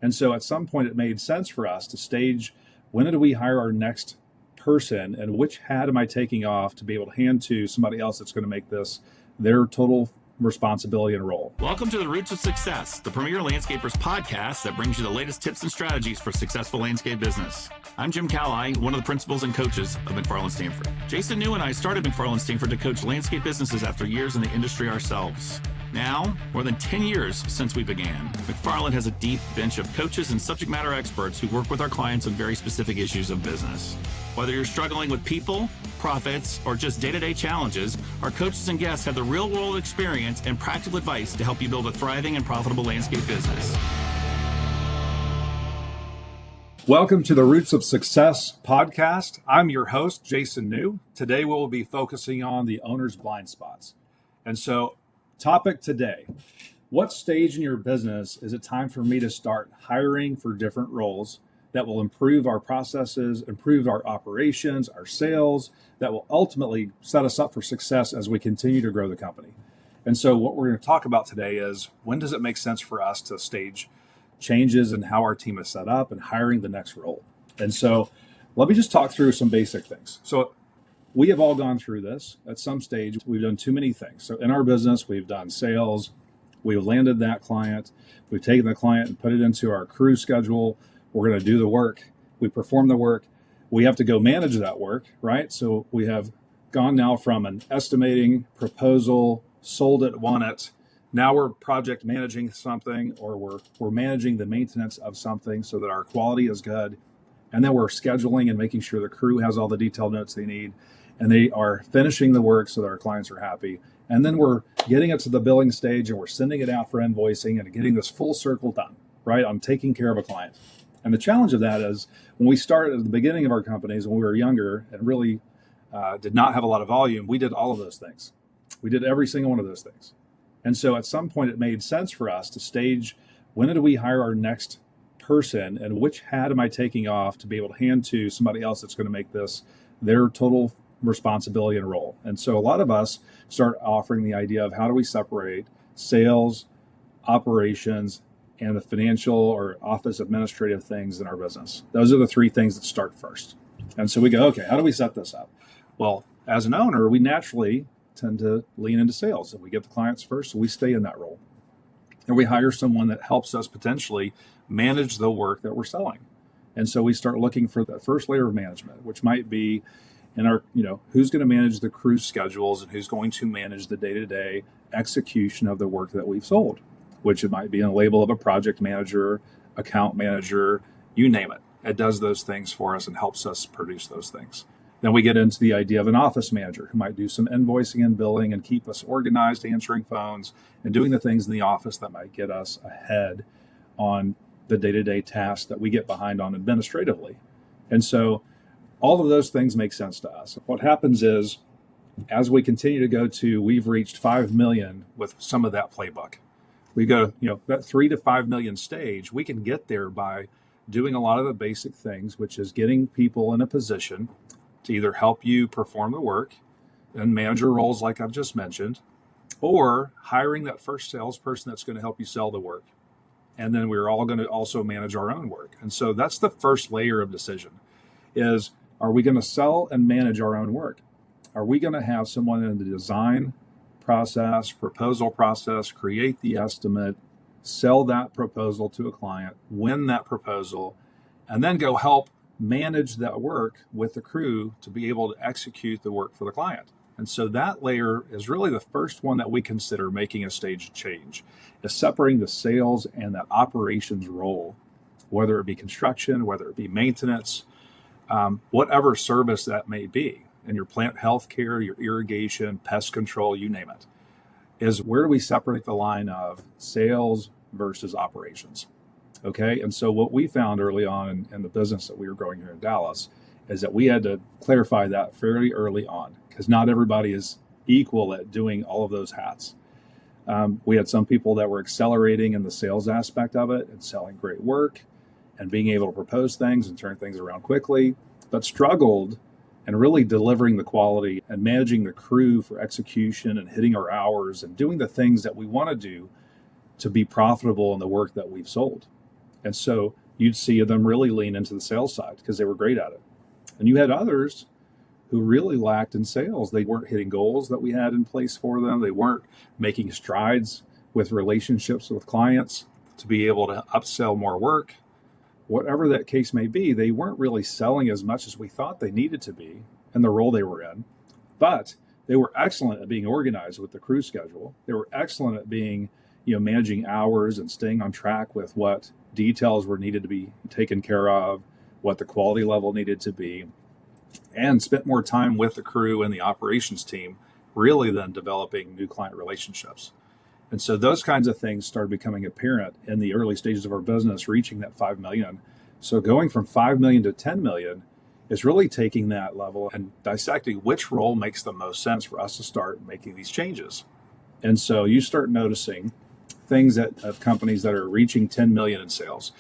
And so at some point it made sense for us to stage, when did we hire our next person and which hat am I taking off to be able to hand to somebody else that's going to make this their total responsibility and role. Welcome to The Roots of Success, the premier landscapers podcast that brings you the latest tips and strategies for successful landscape business. I'm Jim Calley, one of the principals and coaches of McFarlin Stanford. Jason New and I started McFarlin Stanford to coach landscape businesses after years in the industry ourselves. Now, more than 10 years since we began, McFarlin has a deep bench of coaches and subject matter experts who work with our clients on very specific issues of business. Whether you're struggling with people, profits, or just day-to-day challenges, our coaches and guests have the real-world experience and practical advice to help you build a thriving and profitable landscape business. Welcome to the Roots of Success podcast. I'm your host, Jason New. Today we'll be focusing on the owner's blind spots. And so, topic today, what stage in your business is it time for me to start hiring for different roles that will improve our processes, improve our operations, our sales, that will ultimately set us up for success as we continue to grow the company? And so what we're going to talk about today is, when does it make sense for us to stage changes in how our team is set up and hiring the next role? And so let me just talk through some basic things. So we have all gone through this at some stage. We've done too many things. So in our business, we've done sales, we've landed that client, we've taken the client and put it into our crew schedule. We're going to do the work. We perform the work. We have to go manage that work, right? So we have gone now from an estimating, proposal, sold it, won it. Now we're project managing something, or we're managing the maintenance of something so that our quality is good. And then we're scheduling and making sure the crew has all the detailed notes they need, and they are finishing the work so that our clients are happy. And then we're getting it to the billing stage and we're sending it out for invoicing and getting this full circle done, right? I'm taking care of a client. And the challenge of that is, when we started at the beginning of our companies, when we were younger and really did not have a lot of volume, we did all of those things. We did every single one of those things. And so at some point it made sense for us to stage, when did we hire our next person and which hat am I taking off to be able to hand to somebody else that's going to make this their total responsibility and role. And so a lot of us start offering the idea of, how do we separate sales, operations, and the financial or office administrative things in our business. Those are the three things that start first. And so we go, okay, how do we set this up? Well, as an owner, we naturally tend to lean into sales, and we get the clients first, so we stay in that role. And we hire someone that helps us potentially manage the work that we're selling. And so we start looking for that first layer of management, which might be in our, who's going to manage the crew schedules and who's going to manage the day-to-day execution of the work that we've sold, which it might be a label of a project manager, account manager, you name it. It does those things for us and helps us produce those things. Then we get into the idea of an office manager who might do some invoicing and billing and keep us organized, answering phones, and doing the things in the office that might get us ahead on the day-to-day tasks that we get behind on administratively. And so all of those things make sense to us. What happens is, as we continue to go to, we've reached 5 million with some of that playbook. We go, that 3 to 5 million stage, we can get there by doing a lot of the basic things, which is getting people in a position to either help you perform the work and manager roles like I've just mentioned, or hiring that first salesperson that's going to help you sell the work. And then we're all going to also manage our own work. And so that's the first layer of decision is, are we going to sell and manage our own work? Are we going to have someone in the design process, proposal process, create the estimate, sell that proposal to a client, win that proposal, and then go help manage that work with the crew to be able to execute the work for the client? And so that layer is really the first one that we consider making a stage change, is separating the sales and that operations role, whether it be construction, whether it be maintenance, whatever service that may be. In your plant healthcare, your irrigation, pest control, you name it, is where do we separate the line of sales versus operations? Okay. And so what we found early on in the business that we were growing here in Dallas is that we had to clarify that fairly early on, because not everybody is equal at doing all of those hats. We had some people that were accelerating in the sales aspect of it and selling great work and being able to propose things and turn things around quickly, but struggled and really delivering the quality and managing the crew for execution and hitting our hours and doing the things that we want to do to be profitable in the work that we've sold. And so you'd see them really lean into the sales side because they were great at it. And you had others who really lacked in sales. They weren't hitting goals that we had in place for them. They weren't making strides with relationships with clients to be able to upsell more work. Whatever that case may be, they weren't really selling as much as we thought they needed to be in the role they were in. But they were excellent at being organized with the crew schedule. They were excellent at being, managing hours and staying on track with what details were needed to be taken care of, what the quality level needed to be, and spent more time with the crew and the operations team, really than developing new client relationships. And so those kinds of things started becoming apparent in the early stages of our business, reaching that 5 million. So going from 5 million to 10 million is really taking that level and dissecting which role makes the most sense for us to start making these changes. And so you start noticing things of companies that are reaching 10 million in sales.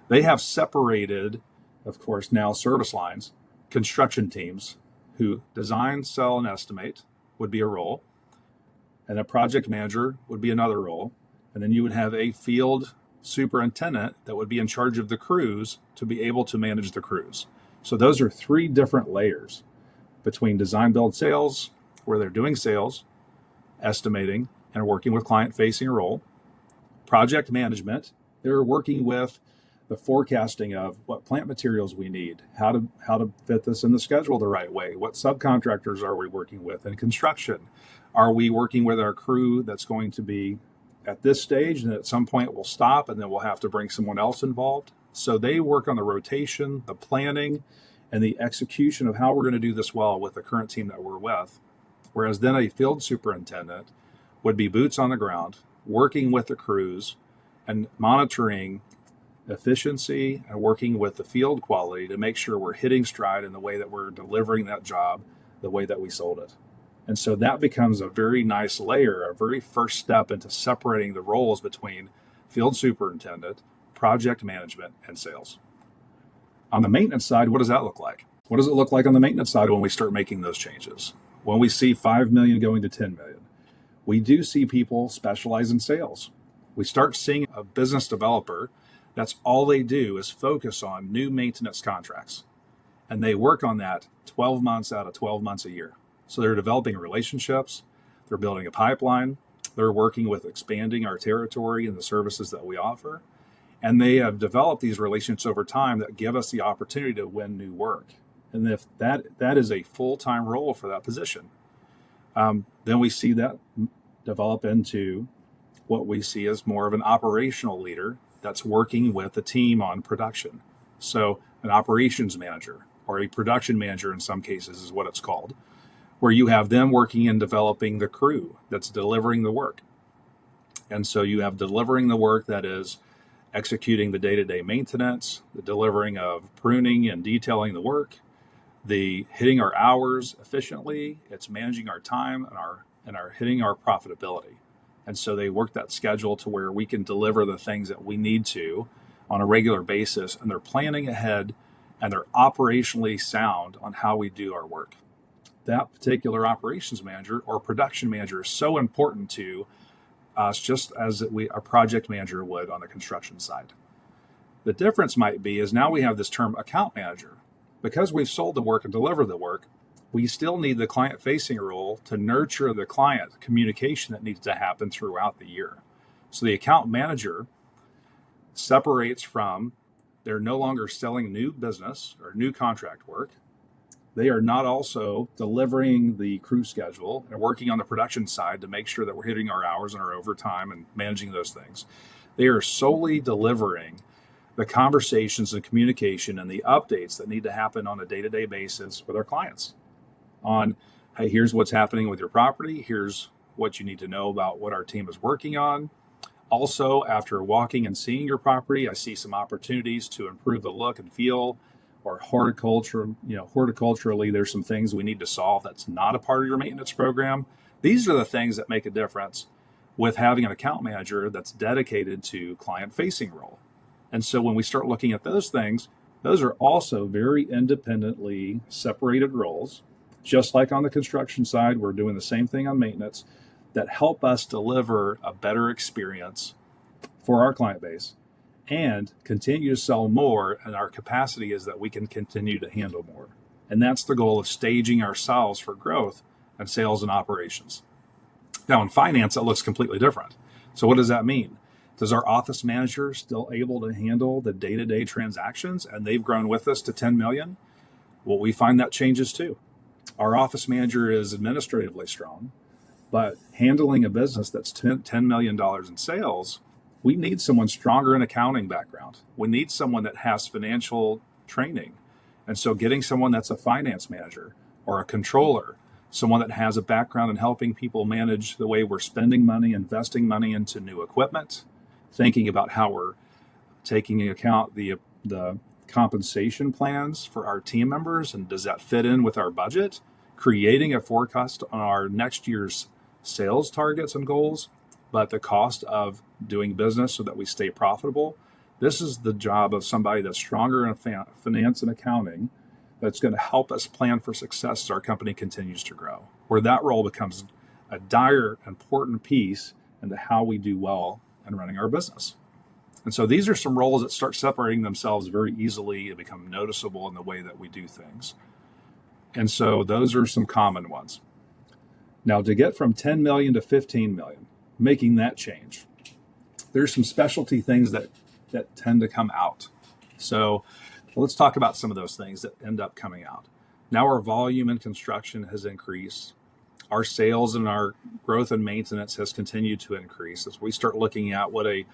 They have separated, of course, now service lines, construction teams who design, sell, and estimate would be a role. And a project manager would be another role. And then you would have a field superintendent that would be in charge of the crews to be able to manage the crews. So those are 3 different layers between design, build, sales, where they're doing sales, estimating, and working with client-facing role. Project management, they're working with the forecasting of what plant materials we need, how to fit this in the schedule the right way, what subcontractors are we working with in construction. Are we working with our crew that's going to be at this stage and at some point we'll stop and then we'll have to bring someone else involved? So they work on the rotation, the planning, and the execution of how we're going to do this well with the current team that we're with. Whereas then a field superintendent would be boots on the ground, working with the crews and monitoring efficiency and working with the field quality to make sure we're hitting stride in the way that we're delivering that job, the way that we sold it. And so that becomes a very nice layer, a very first step into separating the roles between field superintendent, project management, and sales. On the maintenance side, what does that look like? What does it look like on the maintenance side when we start making those changes? When we see 5 million going to 10 million, we do see people specialize in sales. We start seeing a business developer that's all they do is focus on new maintenance contracts. And they work on that 12 months out of 12 months a year. So they're developing relationships, they're building a pipeline, they're working with expanding our territory and the services that we offer. And they have developed these relationships over time that give us the opportunity to win new work. And if that is a full-time role for that position, then we see that develop into what we see as more of an operational leader that's working with the team on production. So an operations manager or a production manager in some cases is what it's called, where you have them working and developing the crew that's delivering the work. And so you have delivering the work that is executing the day-to-day maintenance, the delivering of pruning and detailing the work, the hitting our hours efficiently, it's managing our time and our hitting our profitability. And so they work that schedule to where we can deliver the things that we need to on a regular basis, and they're planning ahead and they're operationally sound on how we do our work. That particular operations manager or production manager is so important to us, just as a project manager would on the construction side. The difference might be is now we have this term account manager. Because we've sold the work and delivered the work, we still need the client-facing role to nurture the client communication that needs to happen throughout the year. So the account manager separates from, they're no longer selling new business or new contract work. They are not also delivering the crew schedule and working on the production side to make sure that we're hitting our hours and our overtime and managing those things. They are solely delivering the conversations and communication and the updates that need to happen on a day-to-day basis with our clients on, hey, here's what's happening with your property. Here's what you need to know about what our team is working on. Also, after walking and seeing your property, I see some opportunities to improve the look and feel, or horticulturally, there's some things we need to solve that's not a part of your maintenance program. These are the things that make a difference with having an account manager that's dedicated to client-facing role. And so when we start looking at those things, those are also very independently separated roles. Just like on the construction side, we're doing the same thing on maintenance that help us deliver a better experience for our client base and continue to sell more. And our capacity is that we can continue to handle more. And that's the goal of staging ourselves for growth and sales and operations. Now in finance, it looks completely different. So what does that mean? Does our office manager still able to handle the day-to-day transactions and they've grown with us to 10 million? Well, we find that changes too. Our office manager is administratively strong, but handling a business that's $10 million in sales, we need someone stronger in accounting background. We need someone that has financial training. And so getting someone that's a finance manager or a controller, someone that has a background in helping people manage the way we're spending money, investing money into new equipment, thinking about how we're taking into account the compensation plans for our team members, and does that fit in with our budget, creating a forecast on our next year's sales targets and goals, but the cost of doing business so that we stay profitable. This is the job of somebody that's stronger in finance and accounting, that's going to help us plan for success as our company continues to grow, where that role becomes a dire, important piece into how we do well in running our business. And so these are some roles that start separating themselves very easily and become noticeable in the way that we do things. And so those are some common ones. Now, to get from 10 million to 15 million, making that change, there's some specialty things that tend to come out. So let's talk about some of those things that end up coming out. Now our volume in construction has increased. Our sales and our growth and maintenance has continued to increase as we start looking at what a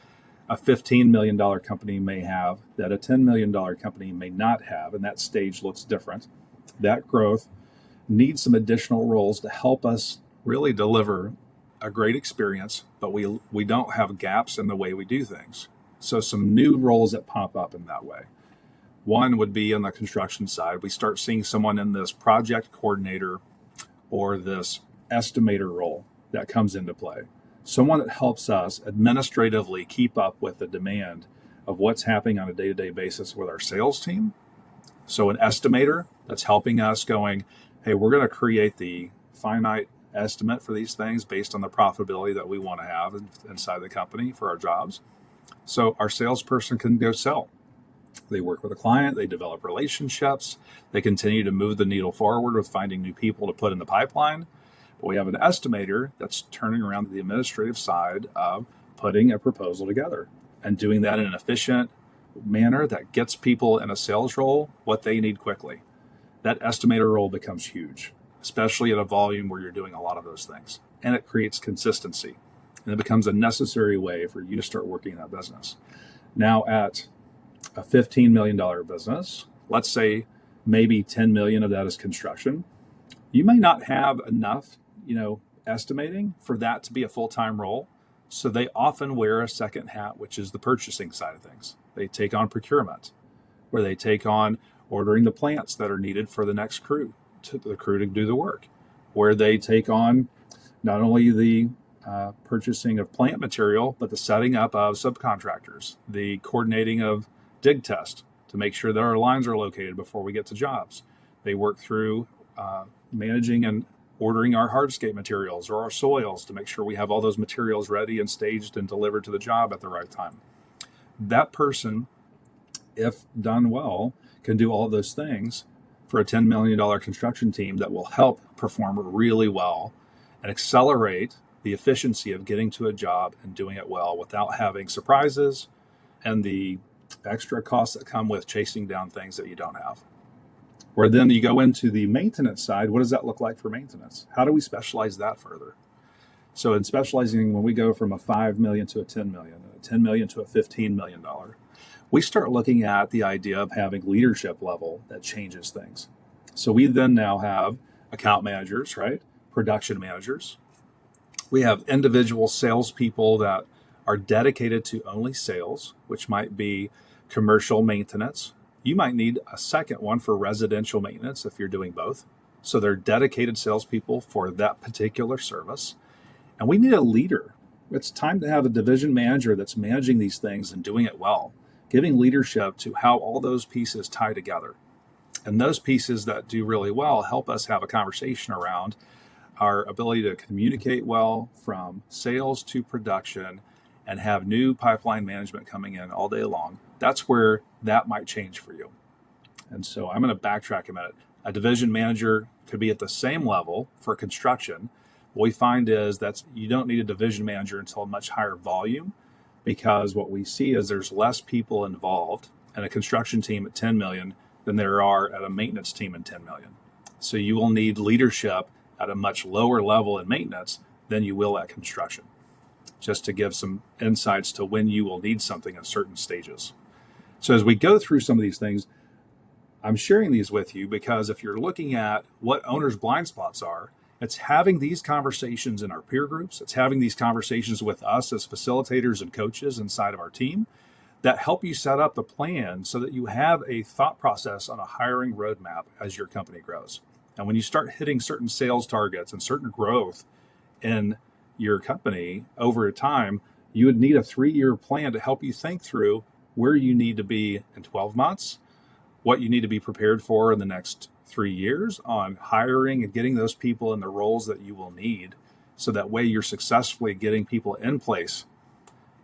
$15 million company may have that a $10 million company may not have, and that stage looks different. That growth needs some additional roles to help us really deliver a great experience, but we don't have gaps in the way we do things. So some new roles that pop up in that way. One would be on the construction side. We start seeing someone in this project coordinator or this estimator role that comes into play. Someone that helps us administratively keep up with the demand of what's happening on a day-to-day basis with our sales team. So an estimator that's helping us going, hey, we're going to create the finite estimate for these things based on the profitability that we want to have inside the company for our jobs. So our salesperson can go sell. They work with a client, they develop relationships, they continue to move the needle forward with finding new people to put in the pipeline. But we have an estimator that's turning around the administrative side of putting a proposal together and doing that in an efficient manner that gets people in a sales role what they need quickly. That estimator role becomes huge, especially at a volume where you're doing a lot of those things. And it creates consistency. And it becomes a necessary way for you to start working that business. Now at a $15 million business, let's say maybe 10 million of that is construction. You may not have enough, estimating for that to be a full-time role. So they often wear a second hat, which is the purchasing side of things. They take on procurement, where they take on ordering the plants that are needed for the next crew, to do the work, where they take on not only the purchasing of plant material, but the setting up of subcontractors, the coordinating of dig test to make sure that our lines are located before we get to jobs. They work through managing and ordering our hardscape materials or our soils to make sure we have all those materials ready and staged and delivered to the job at the right time. That person, if done well, can do all of those things for a $10 million construction team that will help perform really well and accelerate the efficiency of getting to a job and doing it well without having surprises and the extra costs that come with chasing down things that you don't have. Where then you go into the maintenance side, what does that look like for maintenance? How do we specialize that further? So in specializing, when we go from a 5 million to a 10 million, a 10 million to a $15 million, we start looking at the idea of having leadership level that changes things. So we then now have account managers, right? Production managers. We have individual salespeople that are dedicated to only sales, which might be commercial maintenance. You might need a second one for residential maintenance if you're doing both. So they're dedicated salespeople for that particular service. And we need a leader. It's time to have a division manager that's managing these things and doing it well, giving leadership to how all those pieces tie together. And those pieces that do really well help us have a conversation around our ability to communicate well from sales to production and have new pipeline management coming in all day long, that's where that might change for you. And so I'm going to backtrack a minute. A division manager could be at the same level for construction. What we find is that you don't need a division manager until a much higher volume, because what we see is there's less people involved in a construction team at 10 million than there are at a maintenance team at 10 million. So you will need leadership at a much lower level in maintenance than you will at construction, just to give some insights to when you will need something at certain stages. So as we go through some of these things, I'm sharing these with you because if you're looking at what owners' blind spots are, it's having these conversations in our peer groups. It's having these conversations with us as facilitators and coaches inside of our team that help you set up the plan so that you have a thought process on a hiring roadmap as your company grows. And when you start hitting certain sales targets and certain growth in your company over time, you would need a 3-year plan to help you think through where you need to be in 12 months, what you need to be prepared for in the next 3 years on hiring and getting those people in the roles that you will need. So that way you're successfully getting people in place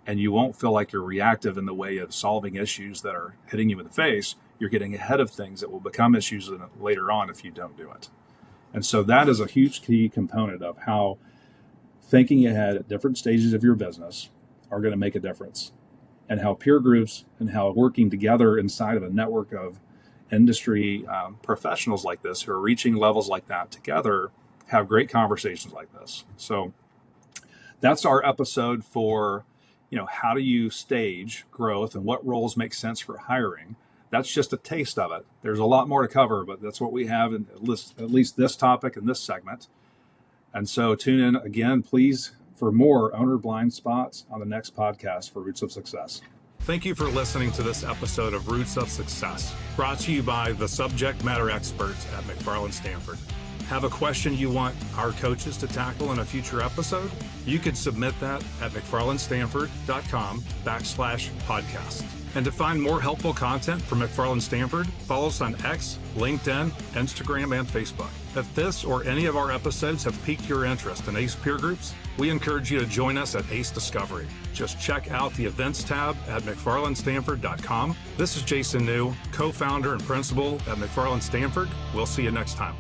and you won't feel like you're reactive in the way of solving issues that are hitting you in the face. You're getting ahead of things that will become issues later on if you don't do it. And so that is a huge key component of how thinking ahead at different stages of your business are going to make a difference, and how peer groups and how working together inside of a network of industry professionals like this who are reaching levels like that together have great conversations like this. So that's our episode for, how do you stage growth and what roles make sense for hiring. That's just a taste of it. There's a lot more to cover, but that's what we have in at least this topic and this segment. And so tune in again, please, for more owner blind spots on the next podcast for Roots of Success. Thank you for listening to this episode of Roots of Success, brought to you by the subject matter experts at McFarlin Stanford. Have a question you want our coaches to tackle in a future episode? You could submit that at McFarlinStanford.com/podcast. And to find more helpful content from McFarlin Stanford, follow us on X, LinkedIn, Instagram, and Facebook. If this or any of our episodes have piqued your interest in ACE peer groups, we encourage you to join us at ACE Discovery. Just check out the events tab at McFarlinStanford.com. This is Jason New, co-founder and principal at McFarlin Stanford. We'll see you next time.